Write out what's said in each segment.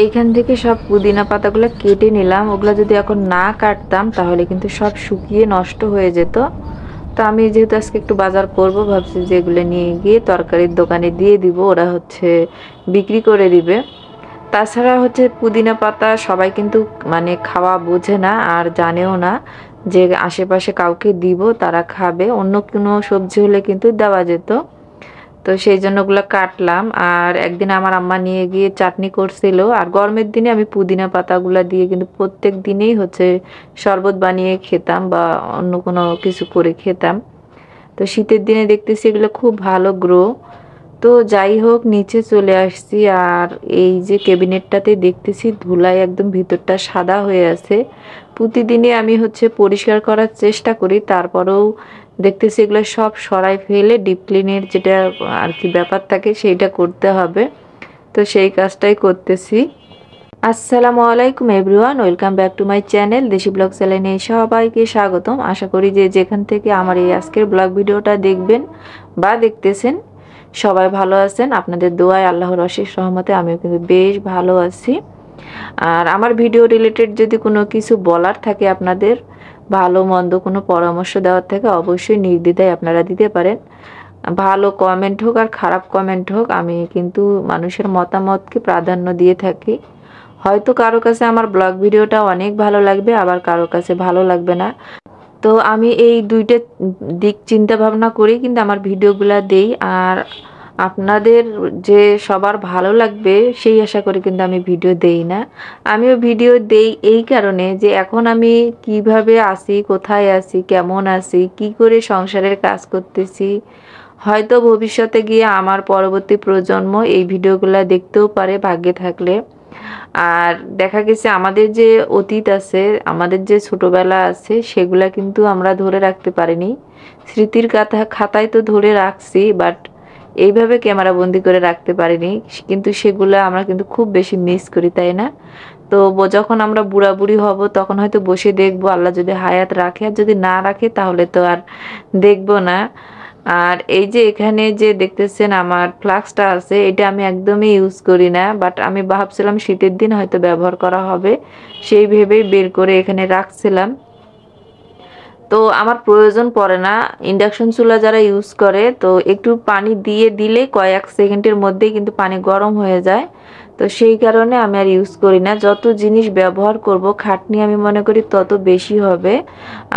এইখান থেকে সব পুদিনা পাতাগুলো কেটে নিলাম। ওগুলো যদি এখন না কাটতাম তাহলে কিন্তু সব শুকিয়ে নষ্ট হয়ে যেত। তো আমি যেহেতু আজকে একটু বাজার করব ভাবছি যে এগুলো নিয়ে গিয়ে তরকারির দোকানে দিয়ে দিব, ওরা বিক্রি করে দিবে। তাছাড়া পুদিনা পাতা সবাই কিন্তু মানে খাওয়া বোঝে না আর জানেও না যে আশেপাশে কাউকে দিব তারা খাবে। অন্য কোনো সবজি হলে কিন্তু দেওয়া যেত। তো সেই জন্য ওগুলো কাটলাম। আর একদিন আমার আম্মা নিয়ে গিয়ে চাটনি করছিল। আর গরমের দিনে আমি পুদিনা পাতাগুলা দিয়ে কিন্তু প্রত্যেক দিনেই শরবত বানিয়ে খেতাম বা অন্য কোনো কিছু করে খেতাম। তো শীতের দিনে দেখতেছি এগুলো খুব ভালো গ্রো। তো যাই হোক, নিচে চলে আসছি। আর এই যে ক্যাবিনেটটাতে দেখতেছি ধুলায় একদম ভিতরটা সাদা হয়ে আছে। প্রতিদিনই আমি পরিষ্কার করার চেষ্টা করি, তারপরেও দেখতেছি এগুলো সব সরাই ফেলে ডিপ ক্লিনের যেটা আর কি ব্যাপার থাকে সেইটা করতে হবে। তো সেই কাজটাই করতেছি। আসসালামু আলাইকুম everyone, welcome back to my channel দেশি ব্লগ চ্যানেলে সবাইকে স্বাগতম। আশা করি যে যেখান থেকে আমার এই আজকের ব্লগ ভিডিওটা দেখবেন বা দেখতেছেন সবাই ভালো আছেন। আপনাদের দোয়ায় আল্লাহর অশেষ রহমতে আমিও কিন্তু বেশ ভালো আছি। আর আমার ভিডিও রিলেটেড যদি কোনো কিছু বলার থাকে, আপনাদের ভালো মন্দ কোনো পরামর্শ দেওয়ার থাকে, অবশ্যই নির্দ্বিধায় আপনারা দিতে পারেন। ভালো কমেন্ট হোক আর খারাপ কমেন্ট হোক, আমি কিন্তু মানুষের মতামতকে প্রাধান্য দিয়ে থাকি। হয়তো কারো কাছে আমার ব্লগ ভিডিওটা অনেক ভালো লাগবে, আবার কারো কাছে ভালো লাগবে না। তো আমি এই দুইটা দিক চিন্তা ভাবনা করেই কিন্তু আমার ভিডিওগুলা দেই। আর আপনাদের যে সবার ভালো লাগবে সেই আশা করে কিন্তু আমি ভিডিও দেই না। আমিও ভিডিও দেই এই কারণে যে এখন আমি কিভাবে আছি, কোথায় আছি, কেমন আছি, কি করে সংসারের কাজ করতেছি, হয়তো ভবিষ্যতে গিয়ে আমার পরবর্তী প্রজন্ম এই ভিডিওগুলা দেখতেও পারে ভাগ্যে থাকলে। আর দেখা গেছে আমাদের যে অতীত আছে, আমাদের যে ছোটবেলা আছে, সেগুলা কিন্তু আমরা ধরে রাখতে পারিনি। স্মৃতির খাতায় তো ধরে রাখছি, বাট এইভাবে ক্যামেরা বন্দি করে রাখতে পারিনি। কিন্তু সেগুলা আমরা কিন্তু খুব বেশি মিস করি, তাই না? তো যখন আমরা বুড়া বুড়ি হব তখন হয়তো বসে দেখবো, আল্লাহ যদি হায়াত রাখে, আর যদি না রাখে তাহলে তো আর দেখবো না। আর এই যে এখানে যে দেখতেছেন আমার ফ্লাক্সটা আছে, এটা আমি একদমই ইউজ করি না, বাট আমি ভাবছিলাম শীতের দিন হয়তো ব্যবহার করা হবে, সেই ভেবেই বের করে এখানে রাখছিলাম। তো আমার প্রয়োজন পড়ে না। ইন্ডাকশন চুলা যারা ইউজ করে, তো একটু পানি দিয়ে দিলে কয়েক সেকেন্ডের মধ্যেই কিন্তু পানি গরম হয়ে যায়। তো সেই কারণে আমি আর ইউজ করি না। যত জিনিস ব্যবহার করব খাটনি আমি মনে করি তত বেশি হবে,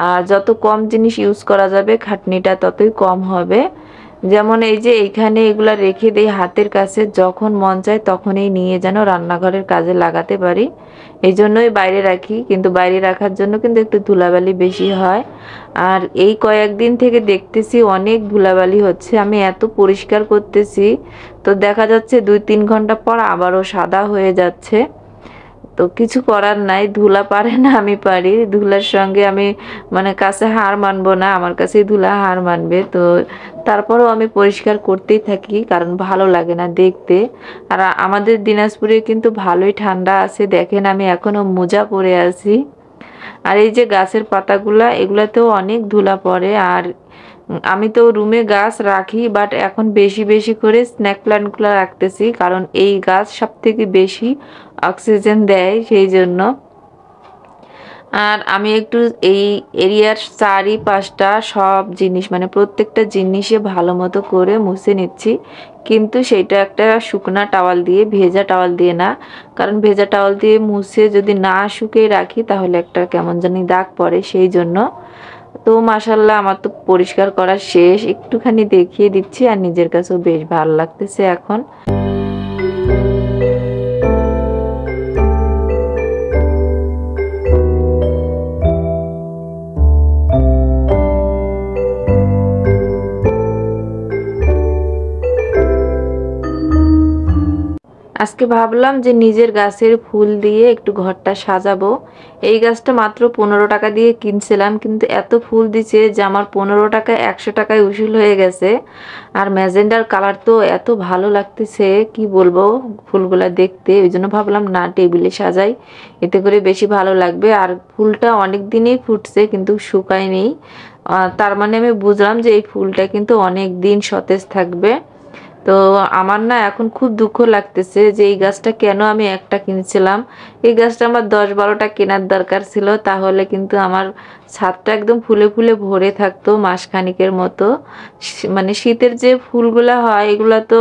আর যত কম জিনিস ইউজ করা যাবে খাটনিটা ততই কম হবে। যেমন এই যে এইখানে এগুলা রেখে দেই হাতের কাছে, যখন মন চায় তখনই নিয়ে যেন রান্নাঘরের কাজে লাগাতে পারি, এই জন্যই বাইরে রাখি। কিন্তু বাইরে রাখার জন্য কিন্তু একটু ধুলাবালি বেশি হয়। আর এই কয়েকদিন থেকে দেখতেছি অনেক ধুলাবালি হচ্ছে। আমি এত পরিষ্কার করতেছি, তো দেখা যাচ্ছে 2-3 ঘন্টা পর আবারও সাদা হয়ে যাচ্ছে। তো কিছু করার নাই, ধুলা পারে না, আমি পারি। ধুলার সঙ্গে আমি মানে কাছে হার মানবো না, আমার কাছে ধুলা হার মানবে। তো তারপরেও আমি পরিষ্কার করতেই থাকি, কারণ ভালো লাগে না দেখতে। আর আমাদের দিনাজপুরে কিন্তু ভালোই ঠান্ডা আছে, দেখেন আমি এখনো মোজা পরে আছি। আর এই যে গাছের পাতাগুলা, এগুলাতেও অনেক ধুলা পড়ে। আর আমি তো রুমে গাছ রাখি, বাট এখন বেশি বেশি করে স্নেক প্ল্যান্টগুলো রাখতেছি, কারণ এই গাছ সব থেকে বেশি অক্সিজেন দেয়, সেই জন্য। আর আমি একটু এই এরিয়ার চারিপাশটা সব জিনিস মানে প্রত্যেকটা জিনিসে ভালো মতো করে মুছে নিচ্ছি। কিন্তু সেইটা একটা শুকনা টাওয়াল দিয়ে, ভেজা টাওয়াল দিয়ে না। কারণ ভেজা টাওয়াল দিয়ে মুছে যদি না শুকিয়ে রাখি তাহলে একটা কেমন জানি দাগ পড়ে, সেই জন্য। তো মাশাল্লাহ আমার তো পরিষ্কার করা শেষ, একটুখানি দেখিয়ে দিচ্ছি। আর নিজের কাছেও বেশ ভালো লাগতেছে এখন। আজকে ভাবলাম যে নিজের গাছের ফুল দিয়ে একটু ঘরটা সাজাবো। এই গাছটা মাত্র 15 টাকা দিয়ে কিনছিলাম, কিন্তু এত ফুল দিছে যে আমার 15 টাকা 100 টাকায় উসুল হয়ে গেছে। আর ম্যাজেন্ডার কালার তো এত ভালো লাগতেছে, কি বলবো ফুলগুলা দেখতে। ওই জন্য ভাবলাম না, টেবিলে সাজাই, এতে করে বেশি ভালো লাগবে। আর ফুলটা অনেক দিনই ফুটছে কিন্তু শুকায়নি, তার মানে আমি বুঝলাম যে এই ফুলটা কিন্তু অনেক দিন সতেজ থাকবে। তো আমার না এখন খুব দুঃখ লাগতেছে যে এই গাছটা কেন আমি একটা কিনছিলাম। এই গাছটা আমার 10-12টা কেনার দরকার ছিল, তাহলে কিন্তু আমার ছাদটা একদম ফুলে ফুলে ভরে থাকতো মাসখানিকের মতো। মানে শীতের যে ফুলগুলা হয় এগুলা তো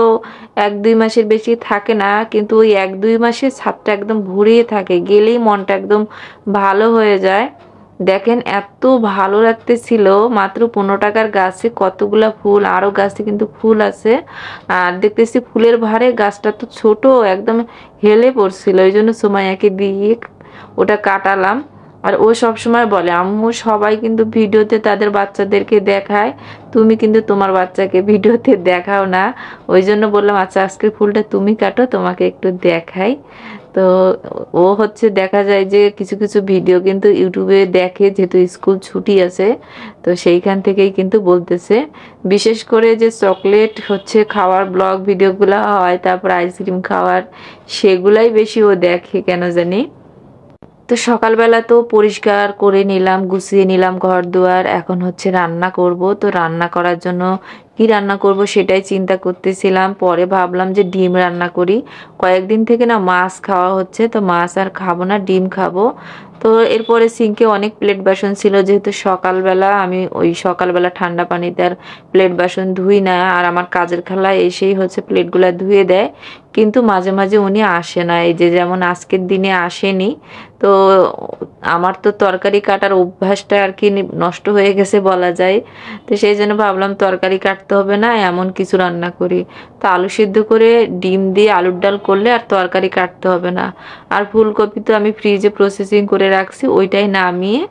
1-2 মাসের বেশি থাকে না, কিন্তু ওই 1-2 মাসে ছাদটা একদম ভরিয়ে থাকে, গেলেই মনটা একদম ভালো হয়ে যায়। দেখেন এত ভালো লাগতেছিল, মাত্র 15 টাকার গাছে কতগুলা ফুল, আরো গাছে কিন্তু ফুল আছে। আর দেখতেছি ফুলের ভারে গাছটা তো ছোট, একদম হেলে পড়ছিল, ওই জন্য সুমাইয়াকে দিয়ে ওটা কাটালাম। আর ও সব সময় বলে, আম্মু সবাই কিন্তু ভিডিওতে তাদের বাচ্চাদেরকে দেখায়, তুমি কিন্তু তোমার বাচ্চাকে ভিডিওতে দেখাও না। ওই জন্য বললাম আচ্ছা আজকে ফুলটা তুমি কাটো, তোমাকে একটু দেখাই। তো ও হচ্ছে দেখা যায় যে কিছু কিছু ভিডিও কিন্তু ইউটিউবে দেখে, যেহেতু স্কুল ছুটি আছে, তো সেইখান থেকেই কিন্তু বলতেছে। বিশেষ করে যে চকলেট হচ্ছে খাওয়ার ব্লগ ভিডিওগুলো হয়, তারপর আইসক্রিম খাওয়ার, সেগুলাই বেশি ও দেখে কেন জানি। তো সকালবেলা তো পরিষ্কার করে নিলাম, গুছিয়ে নিলাম ঘর দুয়ার, এখন হচ্ছে রান্না করব। তো রান্না করার জন্য কি রান্না করব সেটাই চিন্তা করতেছিলাম, পরে ভাবলাম যে ডিম রান্না করি। কয়েকদিন থেকে না মাছ খাওয়া হচ্ছে, তো মাছ আর খাবো না, ডিম খাবো। তো এরপরে সিঙ্কে অনেক প্লেট বাসন ছিল, যেহেতু সকালবেলা আমি ওই সকালবেলা ঠান্ডা পানিতে আর প্লেট বাসন ধুই না, আর আমার কাজের খালা এসেই হচ্ছে প্লেটগুলা ধুয়ে দেয়। কিন্তু মাঝে মাঝে উনি আসে না, এই যে যেমন আজকের দিনে আসেনি। তো আমার তো তরকারি কাটার অভ্যাসটা আর কি নষ্ট হয়ে গেছে বলা যায়। তো সেই জন্য ভাবলাম তরকারি কাটতে হবে না, এমন কিছু রান্না করি। তো আলু সিদ্ধ করে ডিম দিয়ে আলুর ডাল করলে আর তরকারি কাটতে হবে না। আর ফুলকপি তো আমি ফ্রিজে প্রসেসিং করে রাখছি, ওইটাই নামিয়ে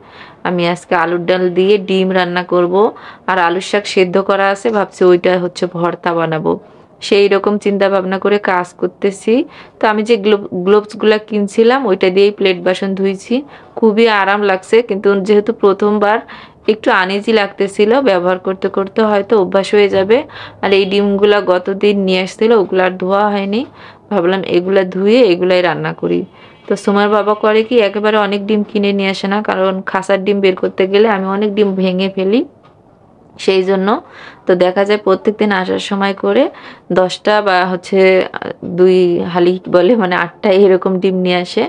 আমি আজকে আলুর ডাল দিয়ে ডিম রান্না করব। আর আলুর শাক সেদ্ধ করা আছে, ভাবছি ওইটা হচ্ছে ভর্তা বানাবো। সেই রকম চিন্তা ভাবনা করে কাজ করতেছি। তো আমি যে গ্লোভসগুলো কিনছিলাম ওইটা দিয়েই প্লেট বাসন ধুইছি, খুবই আরাম লাগছে। কিন্তু যেহেতু প্রথমবার একটু আনইজি লাগতেছিল, ব্যবহার করতে করতে হয়তো অভ্যাস হয়ে যাবে। আর এই ডিমগুলা গতদিন নিয়ে আসছিল, ওগুলো আর ধোয়া হয়নি, ভাবলাম এগুলা ধুয়ে এগুলাই রান্না করি। তো সোমার বাবা করে কি একেবারে অনেক ডিম কিনে নিয়ে আসে না, কারণ খাসার ডিম বের করতে গেলে আমি অনেক ডিম ভেঙে ফেলি, সেই জন্য। তো দেখা যায় প্রত্যেকদিন আসার সময় করে 10টা বা হচ্ছে 2 হালি বলে, মানে 8টা এরকম ডিম নিয়ে আসে।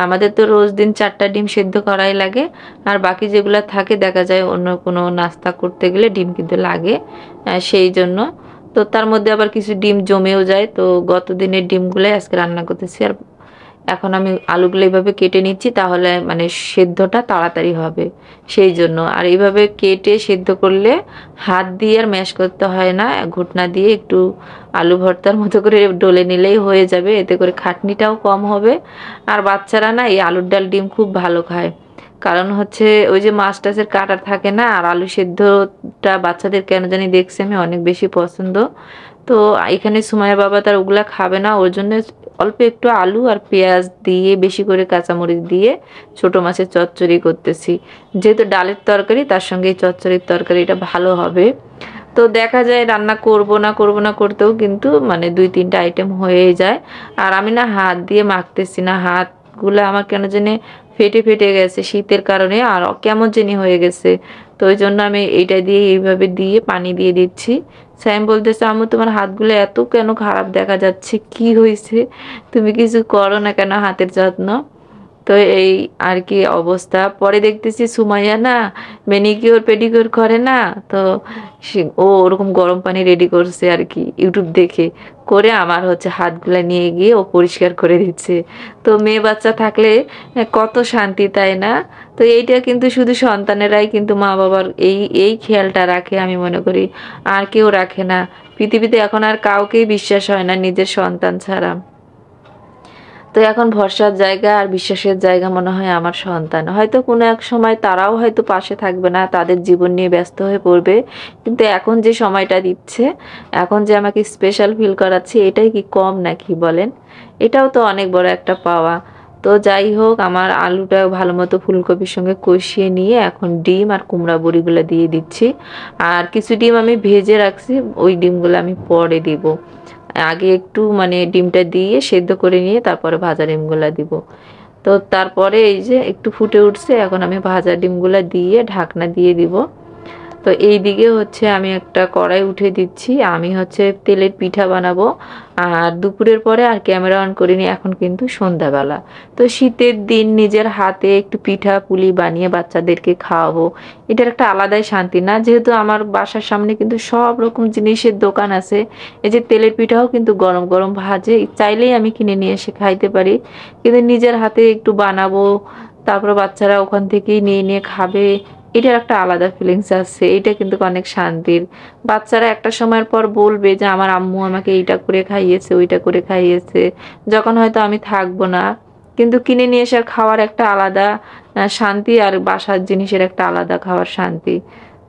আমাদের তো রোজ দিন 4টা ডিম সেদ্ধ করাই লাগে, আর বাকি যেগুলো থাকে দেখা যায় অন্য কোনো নাস্তা করতে গেলে ডিম কিন্তু লাগে, সেই জন্য। তো তার মধ্যে আবার কিছু ডিম জমেও যায়, তো গত দিনের ডিমগুলোই আজকে রান্না করতেছি। আর এখন আমি আলুগুলো এইভাবে কেটে নিচ্ছি, তাহলে মানে সেদ্ধটা তাড়াতাড়ি হবে, সেই জন্য। আর এইভাবে কেটে সেদ্ধ করলে হাত দিয়ে আর ম্যাশ করতে হয় না, ঘুটনা দিয়ে একটু আলু ভর্তার মতো করে ডলে নিলেই হয়ে যাবে, এতে করে খাটনিটাও কম হবে। আর বাচ্চারা না এই আলুর ডাল ডিম খুব ভালো খায়, কারণ হচ্ছে ওই যে মাছ টাছের কাঁটা থাকে না, আর আলু সেদ্ধটা বাচ্চাদের কেন জানি দেখছি আমি অনেক বেশি পছন্দ। তো এখানে সুমাইয়া বাবা তার ওগুলা খাবে না, ওর জন্য অল্প একটু আলু আর পেঁয়াজ দিয়ে বেশি করে কাঁচামরিচ দিয়ে ছোট মাছের চচ্চড়ি করতেছি। যেহেতু ডালের তরকারি, তার সঙ্গে এই চচ্চড়ির তরকারিটা ভালো হবে। তো দেখা যায় রান্না করব না করতেও কিন্তু মানে 2-3টা আইটেম হয়ে যায়। আর আমি না হাত দিয়ে মাখতেছি না, হাতগুলো আমার কেন জানি ফেটে ফেটে গেছে শীতের কারণে, আর কেমন জানি হয়ে গেছে। তো ওই জন্য আমি এইটা দিয়ে এইভাবে দিয়ে পানি দিয়ে দিচ্ছি। স্যাম বলতেছে, আম্মু তোমার হাতগুলো এত কেন খারাপ দেখা যাচ্ছে, কি হয়েছে, তুমি কিছু করো না কেন হাতের যত্ন? তো এই আর কি অবস্থা। পরে দেখতেছি সুমাইয়া না ম্যানিকিওর পেডিকিওর করে না, তো ও ওরকম গরম পানি রেডি করছে আর কি, ইউটিউব দেখে করে আমার হচ্ছে হাতগুলা নিয়ে গিয়ে ও পরিষ্কার করে দিচ্ছে। তো মেয়ে বাচ্চা থাকলে কত শান্তি, তাই না? তো এইটা কিন্তু শুধু সন্তানেরাই কিন্তু মা বাবার এই এই খেয়ালটা রাখে, আমি মনে করি আর কেউ রাখে না। পৃথিবীতে এখন আর কাউকেই বিশ্বাস হয় না নিজের সন্তান ছাড়া। তো এখন ভরসার জায়গা আর বিশ্বাসের জায়গা মনে হয় আমার সন্তান। হয়তো কোনো এক সময় তারাও হয়তো পাশে থাকবে না, তাদের জীবন নিয়ে ব্যস্ত হয়ে পড়বে, কিন্তু এখন যে সময়টা দিচ্ছে, এখন যে আমাকে স্পেশাল ফিল করাচ্ছে, এটাই কি কম নাকি বলেন? এটাও তো অনেক বড় একটা পাওয়া। তো যাই হোক, আমার আলুটা ভালো মতো ফুলকপির সঙ্গে কষিয়ে নিয়ে এখন ডিম আর কুমড়া বড়িগুলো দিয়ে দিচ্ছি। আর কিছু ডিম আমি ভেজে রাখছি, ওই ডিমগুলো আমি পরে দিব। আগে একটু মানে ডিমটা দিয়ে সেদ্ধ করে নিয়ে তারপরে ভাজা ডিমগুলা দিব। তো তারপরে এই যে একটু ফুটে উঠছে, এখন আমি ভাজা ডিমগুলা দিয়ে ঢাকনা দিয়ে দিব। তো এই দিকে হচ্ছে আমি একটা কড়াই উঠে দিচ্ছি, আমি হচ্ছে তেলের পিঠা বানাবো। আর দুপুরের পরে আর ক্যামেরা অন করিনি, এখন কিন্তু সন্ধ্যাবেলা। তো শীতের দিন নিজের হাতে একটু পিঠা পুলি বানিয়ে বাচ্চাদেরকে খাওয়াবো, এটার একটা আলাদাই শান্তি না? যেহেতু আমার বাসার সামনে কিন্তু সব রকম জিনিসের দোকান আছে, এই যে তেলের পিঠাও কিন্তু গরম গরম ভাজে, চাইলেই আমি কিনে নিয়ে এসে খাইতে পারি। কিন্তু নিজের হাতে একটু বানাবো, তারপর বাচ্চারা ওখান থেকেই নিয়ে নিয়ে খাবে, এটার একটা আলাদা ফিলিংস আছে। এটা কিন্তু অনেক শান্তির। বাচ্চারা একটা সময়ের পর বলবে যে আমার আম্মু আমাকে এইটা করে খাইয়েছে, ওইটা করে খাইয়েছে, যখন হয়তো আমি থাকবো না। কিন্তু কিনে নিয়ে এসে খাওয়ার একটা আলাদা শান্তি, আর বাসার জিনিসের একটা আলাদা খাওয়ার শান্তি।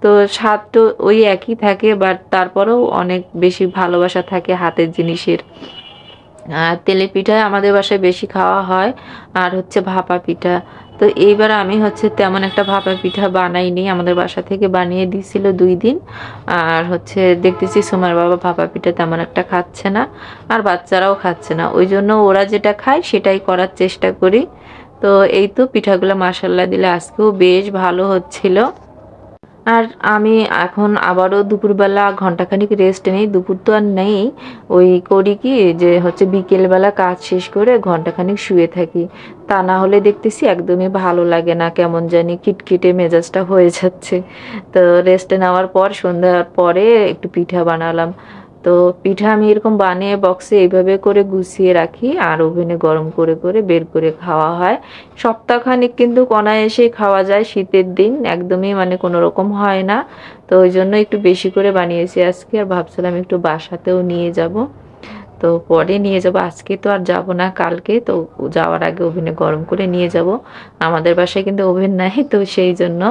তো স্বাদ তো ওই একই থাকে, বাট তারপরেও অনেক বেশি ভালোবাসা থাকে হাতের জিনিসের। আর তেলের পিঠা আমাদের বাসায় বেশি খাওয়া হয়, আর হচ্ছে ভাপা পিঠা। তো এইবার আমি হচ্ছে তেমন একটা ভাপা পিঠা বানাইনি, আমাদের বাসা থেকে বানিয়ে দিয়েছিল 2 দিন। আর হচ্ছে দেখতেছি সুমার বাবা ভাপা পিঠা তেমন একটা খাচ্ছে না, আর বাচ্চারাও খাচ্ছে না, ওই জন্য ওরা যেটা খায় সেটাই করার চেষ্টা করি। তো এই তো পিঠাগুলো মাশাল্লাহ দিলে আজকেও বেশ ভালো হচ্ছিল। আর আমি এখন আবারও দুপুরবেলা ঘন্টাখানিক রেস্ট নেই, দুপুর তো আর নেই। ওই করি কি যে হচ্ছে বিকেলবেলা কাজ শেষ করে ঘন্টাখানিক শুয়ে থাকি, তা না হলে দেখতেছি একদমই ভালো লাগে না, কেমন জানি খিটখিটে মেজাজটা হয়ে যাচ্ছে। তো রেস্ট নেওয়ার পর সন্ধ্যার পরে একটু পিঠা বানালাম। তো পিঠা আমি এরকম বানিয়ে বক্সে এইভাবে করে গুছিয়ে রাখি, আর ওভেনে গরম করে করে বের করে খাওয়া হয়। সপ্তাহখানিক কিন্তু অনায়াসেই খাওয়া যায়, শীতের দিন একদমই মানে কোনো রকম হয় না। তো ওই জন্য একটু বেশি করে বানিয়েছি আজকে, আর ভাবছিলাম একটু বাসাতেও নিয়ে যাব। তো পরে নিয়ে যাব, আজকে তো আর যাব না, কালকে। তো যাওয়ার আগে ওভেনে গরম করে নিয়ে যাব। আমাদের বাসায় কিন্তু ওভেন নাই, তো সেই জন্য।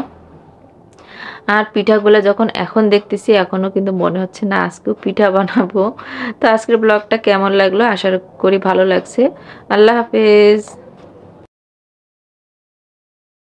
আর পিঠাগুলো যখন এখন দেখতেছি, এখনো কিন্তু মনে হচ্ছে না আজকেও পিঠা বানাবো। তো আজকের ব্লগটা কেমন লাগলো, আশা করি ভালো লাগছে। আল্লাহ হাফেজ।